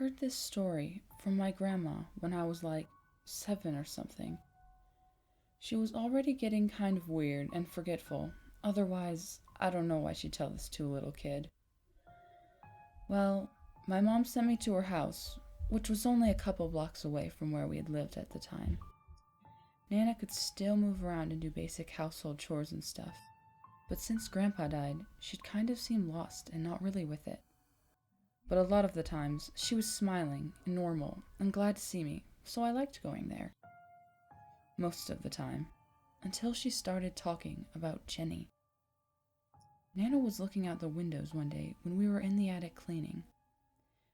heard this story from my grandma when I was like 7 or something. She was already getting kind of weird and forgetful. Otherwise, I don't know why she'd tell this to a little kid. Well, my mom sent me to her house, which was only a couple blocks away from where we had lived at the time. Nana could still move around and do basic household chores and stuff. But since Grandpa died, she'd kind of seemed lost and not really with it. But a lot of the times, she was smiling and normal and glad to see me, so I liked going there. Most of the time. Until she started talking about Jenny. Nana was looking out the windows one day when we were in the attic cleaning.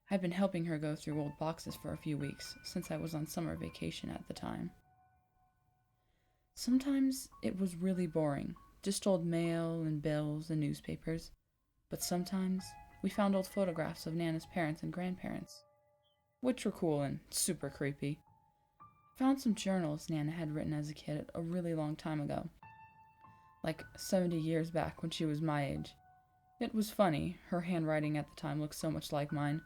I'd been helping her go through old boxes for a few weeks, since I was on summer vacation at the time. Sometimes it was really boring, just old mail and bills and newspapers, but sometimes we found old photographs of Nana's parents and grandparents, which were cool and super creepy. Found some journals Nana had written as a kid a really long time ago, like 70 years back when she was my age. It was funny, her handwriting at the time looked so much like mine,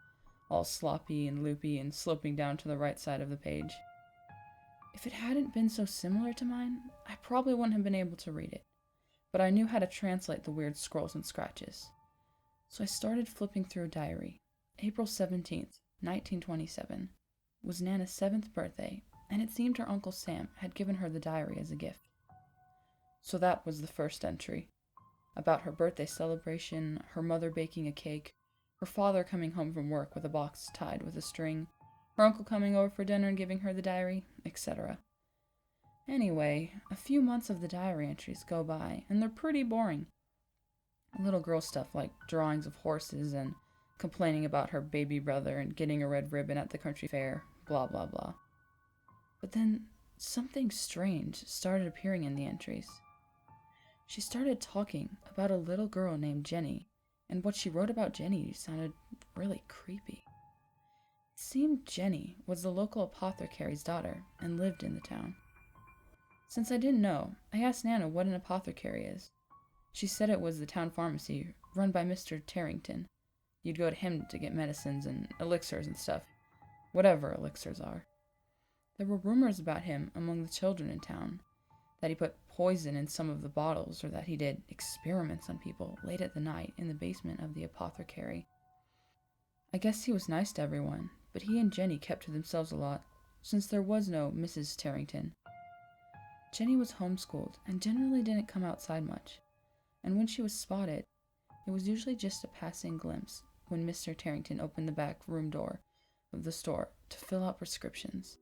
all sloppy and loopy and sloping down to the right side of the page. If it hadn't been so similar to mine, I probably wouldn't have been able to read it, but I knew how to translate the weird scrolls and scratches. So I started flipping through a diary. April 17th, 1927, was Nana's 7th birthday, and it seemed her Uncle Sam had given her the diary as a gift. So that was the first entry. About her birthday celebration, her mother baking a cake, her father coming home from work with a box tied with a string, her uncle coming over for dinner and giving her the diary, etc. Anyway, a few months of the diary entries go by, and they're pretty boring. Little girl stuff like drawings of horses and complaining about her baby brother and getting a red ribbon at the country fair, blah blah blah. But then something strange started appearing in the entries. She started talking about a little girl named Jenny, and what she wrote about Jenny sounded really creepy. It seemed Jenny was the local apothecary's daughter and lived in the town. Since I didn't know, I asked Nana what an apothecary is. She said it was the town pharmacy run by Mr. Tarrington. You'd go to him to get medicines and elixirs and stuff. Whatever elixirs are. There were rumors about him among the children in town, that he put poison in some of the bottles or that he did experiments on people late at the night in the basement of the apothecary. I guess he was nice to everyone, but he and Jenny kept to themselves a lot, since there was no Mrs. Tarrington. Jenny was homeschooled and generally didn't come outside much, and when she was spotted, it was usually just a passing glimpse when Mr. Tarrington opened the back room door of the store to fill out prescriptions.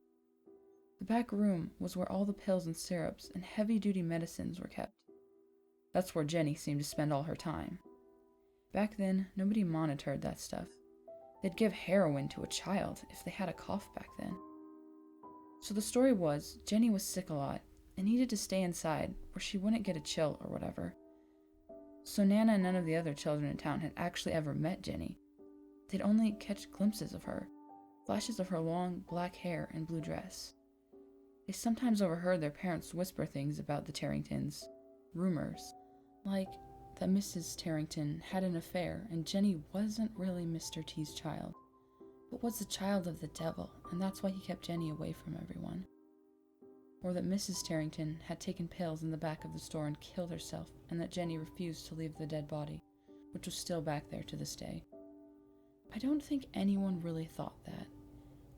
The back room was where all the pills and syrups and heavy-duty medicines were kept. That's where Jenny seemed to spend all her time. Back then, nobody monitored that stuff. They'd give heroin to a child if they had a cough back then. So the story was, Jenny was sick a lot and needed to stay inside where she wouldn't get a chill or whatever. So Nana and none of the other children in town had actually ever met Jenny. They'd only catch glimpses of her, flashes of her long black hair and blue dress. They sometimes overheard their parents whisper things about the Tarringtons, rumors, like that Mrs. Tarrington had an affair and Jenny wasn't really Mr. T's child, but was the child of the devil, and that's why he kept Jenny away from everyone. Or that Mrs. Tarrington had taken pills in the back of the store and killed herself, and that Jenny refused to leave the dead body, which was still back there to this day. I don't think anyone really thought that.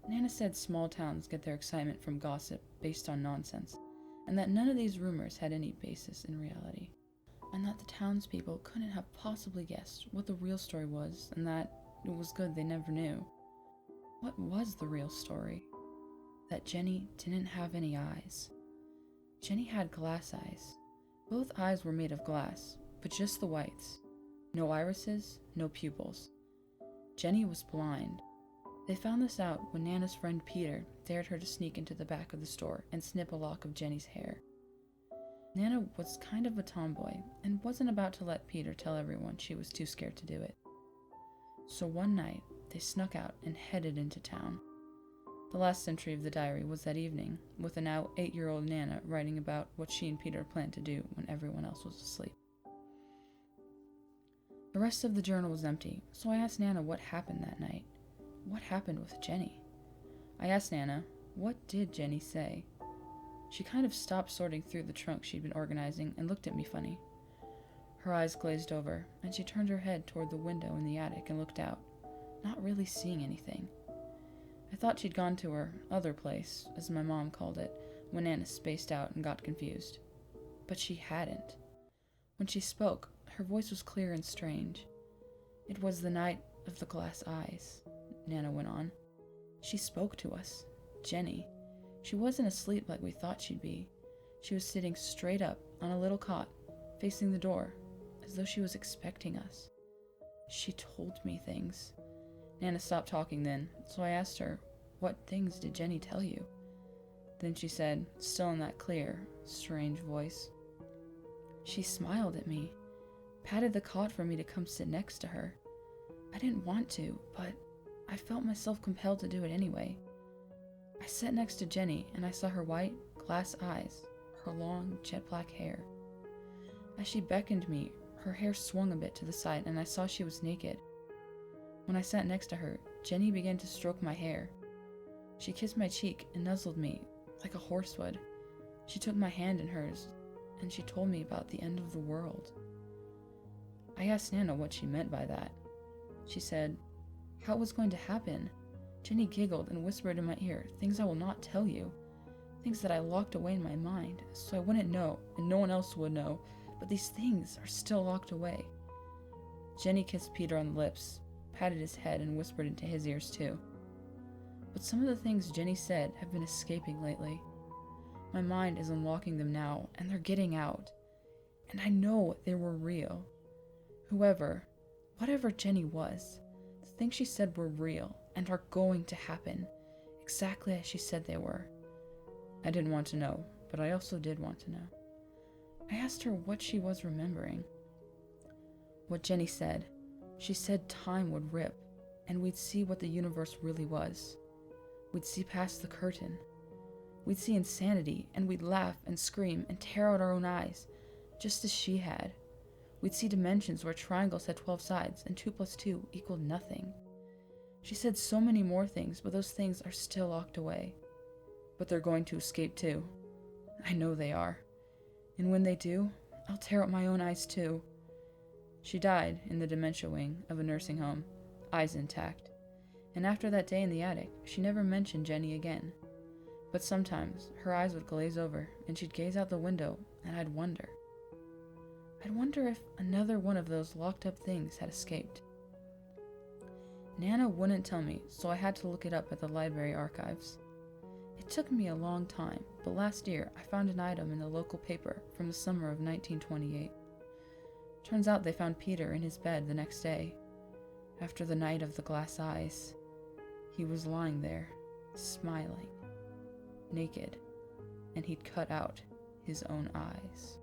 Nana said small towns get their excitement from gossip based on nonsense, and that none of these rumors had any basis in reality, and that the townspeople couldn't have possibly guessed what the real story was, and that it was good they never knew. What was the real story? That Jenny didn't have any eyes. Jenny had glass eyes. Both eyes were made of glass, but just the whites. No irises, no pupils. Jenny was blind. They found this out when Nana's friend Peter dared her to sneak into the back of the store and snip a lock of Jenny's hair. Nana was kind of a tomboy and wasn't about to let Peter tell everyone she was too scared to do it. So one night, they snuck out and headed into town. The last entry of the diary was that evening, with a now 8-year-old Nana writing about what she and Peter planned to do when everyone else was asleep. The rest of the journal was empty, so I asked Nana what happened that night. what happened with Jenny? I asked Nana, what did Jenny say? She kind of stopped sorting through the trunk she'd been organizing and looked at me funny. Her eyes glazed over, and she turned her head toward the window in the attic and looked out, not really seeing anything. I thought she'd gone to her other place, as my mom called it, when Nana spaced out and got confused. But she hadn't. When she spoke, her voice was clear and strange. It was the night of the glass eyes, Nana went on. She spoke to us, Jenny. She wasn't asleep like we thought she'd be. She was sitting straight up on a little cot, facing the door, as though she was expecting us. She told me things. Nana stopped talking then, so I asked her, what things did Jenny tell you? Then she said, still in that clear, strange voice, she smiled at me, patted the cot for me to come sit next to her. I didn't want to, but I felt myself compelled to do it anyway. I sat next to Jenny, and I saw her white, glass eyes, her long, jet black hair. As she beckoned me, her hair swung a bit to the side, and I saw she was naked. When I sat next to her, Jenny began to stroke my hair. She kissed my cheek and nuzzled me like a horse would. She took my hand in hers, and she told me about the end of the world. I asked Nana what she meant by that. She said, how it was going to happen. Jenny giggled and whispered in my ear things I will not tell you, things that I locked away in my mind so I wouldn't know and no one else would know, but these things are still locked away. Jenny kissed Peter on the lips, patted his head, and whispered into his ears too. But some of the things Jenny said have been escaping lately. My mind is unlocking them now, and they're getting out. And I know they were real. Whatever Jenny was, the things she said were real and are going to happen, exactly as she said they were. I didn't want to know, but I also did want to know. I asked her what she was remembering. What Jenny said. She said time would rip, and we'd see what the universe really was. We'd see past the curtain. We'd see insanity, and we'd laugh and scream and tear out our own eyes, just as she had. We'd see dimensions where triangles had 12 sides, and 2 plus 2 equaled nothing. She said so many more things, but those things are still locked away. But they're going to escape too. I know they are. And when they do, I'll tear out my own eyes too. She died in the dementia wing of a nursing home, eyes intact. And after that day in the attic, she never mentioned Jenny again. But sometimes her eyes would glaze over, and she'd gaze out the window, and I'd wonder. I'd wonder if another one of those locked up things had escaped. Nana wouldn't tell me, so I had to look it up at the library archives. It took me a long time, but last year I found an item in the local paper from the summer of 1928. Turns out they found Peter in his bed the next day. After the night of the glass eyes, he was lying there, smiling, naked, and he'd cut out his own eyes.